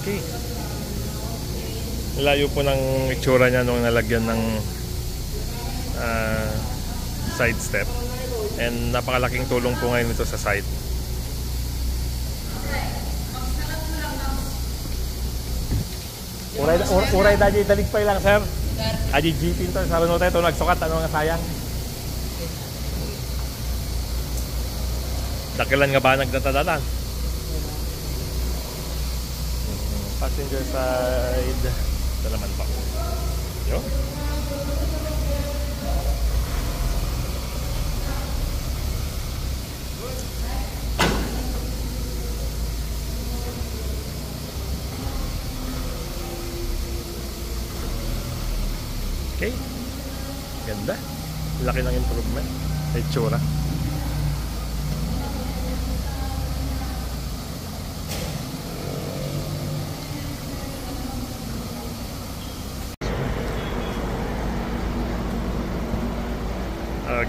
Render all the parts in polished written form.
Okay. Layo po ng itsura niya nung nalagyan ng side step. And napakalaking tulong po ngayon ito sa site. Uray daji dalig pa lang sir. Aji GP to sa runo tayo nagsukat ano nga sayang. Dakilan nga ba nagdatadalan? Passenger side. Ito naman pa. Yo. Okay. Ganda. Laki ng improvement sa itsura.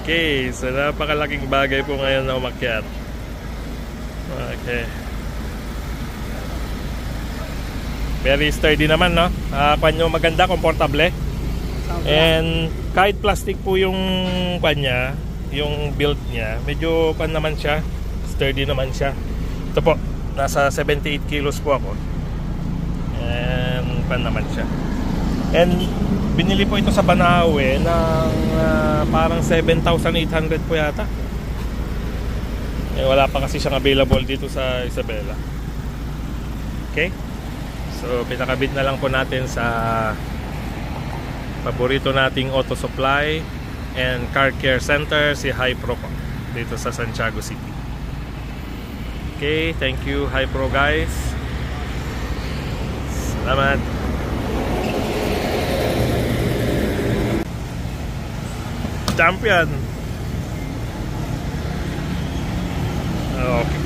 Okay, so napakalaking bagay po ngayon na umakyat. Okay. Very sturdy naman, no? Panyo maganda, komportable. And kahit plastic po yung kanya, yung build niya, medyo pan naman siya, sturdy naman siya. Ito po, nasa 78 kilos po ako. And pan naman siya. And binili po ito sa Banawe ng parang 7,800 po yata. Wala pa kasi siyang available dito sa Isabela. Okay? So pinakabit na lang po natin sa paborito nating auto supply and car care center, si Hi-Pro po, dito sa Santiago City. Okay, thank you Hi-Pro guys. Salamat. Champion. Okay.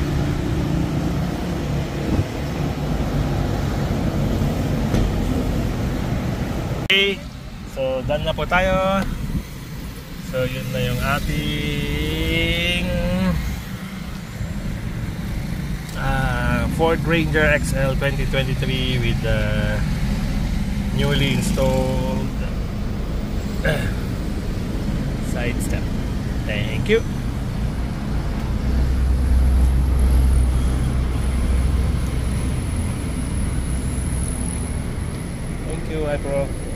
Okay. So, done na po tayo. So, yun na yung ating Ford Ranger XL 2023 with the newly installed side step. Thank you. Thank you, Hi-Pro.